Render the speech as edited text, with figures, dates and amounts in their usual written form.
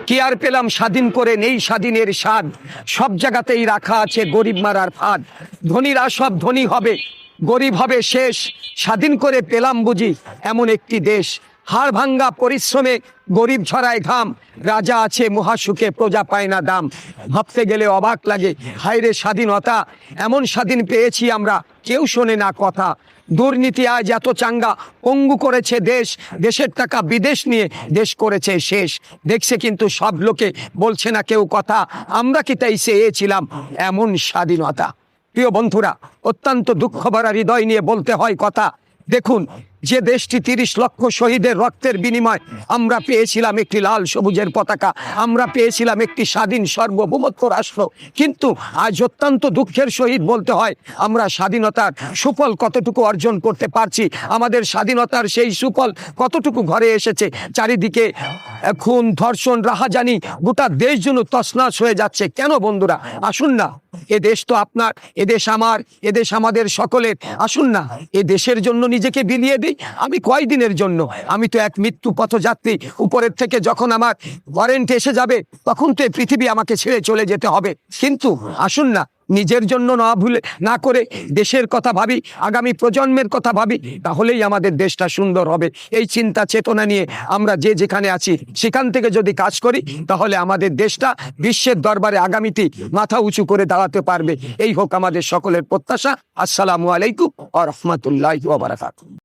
কি আর পেলাম স্বাধীন করে, নেই স্বাধীনের স্বাদ, সব জায়গাতেই রাখা আছে গরিব মারার ফাঁদ। ধনীরা সব ধনী হবে, গরিব হবে শেষ, স্বাধীন করে পেলাম বুঝি এমন একটি দেশ। হাড় ভাঙ্গা পরিশ্রমে গরিব ছড়ায় ঘাম, রাজা আছে মহাসুখে প্রজা পায় না দাম। ভাবতে গেলে অবাক লাগে, হায়রে স্বাধীনতা, এমন স্বাধীন পেয়েছি আমরা, কেউ শোনে না কথা। দুর্নীতি আজ এত চাঙ্গা, পঙ্গু করেছে দেশ, দেশের টাকা বিদেশ নিয়ে দেশ করেছে শেষ। দেখছে কিন্তু সব লোকে, বলছে না কেউ কথা, আমরা কি তাই চেয়েছিলাম এমন স্বাধীনতা? প্রিয় বন্ধুরা, অত্যন্ত দুঃখ ভরা হৃদয় নিয়ে বলতে হয় কথা। দেখুন, যে দেশটি 30 লক্ষ শহীদের রক্তের বিনিময় আমরা পেয়েছিলাম একটি লাল সবুজের পতাকা, আমরা পেয়েছিলাম একটি স্বাধীন সার্বভৌমত্ব রাষ্ট্র, কিন্তু আজ অত্যন্ত দুঃখের সহিত বলতে হয় আমরা স্বাধীনতার সুফল কতটুকু অর্জন করতে পারছি, আমাদের স্বাধীনতার সেই সুফল কতটুকু ঘরে এসেছে। চারিদিকে খুন, ধর্ষণ, রাহাজানি, গোটা দেশ যেন তছনছ হয়ে যাচ্ছে। কেন বন্ধুরা? আসুন না, এ দেশ তো আপনার, এ দেশ আমার, এ দেশ আমাদের সকলের। আসুন না, এ দেশের জন্য নিজেকে বিলিয়ে দিই। আমি কয়দিনের জন্য? আমি তো এক মৃত্যু পথযাত্রী। উপরের থেকে যখন আমার ওয়ারেন্ট এসে যাবে, তখন তো এই পৃথিবী আমাকে ছেড়ে চলে যেতে হবে। কিন্তু আসুন না, নিজের জন্য না করে দেশের কথা ভাবি, আগামী প্রজন্মের কথা ভাবি, তাহলেই আমাদের দেশটা সুন্দর হবে। এই চিন্তা চেতনা নিয়ে আমরা যে যেখানে আছি সেখান থেকে যদি কাজ করি, তাহলে আমাদের দেশটা বিশ্বের দরবারে আগামীতে মাথা উঁচু করে দাঁড়াতে পারবে। এই হোক আমাদের সকলের প্রত্যাশা। আসসালামু আলাইকুম ওয়া রাহমাতুল্লাহি ওয়া বারাকাতুহু।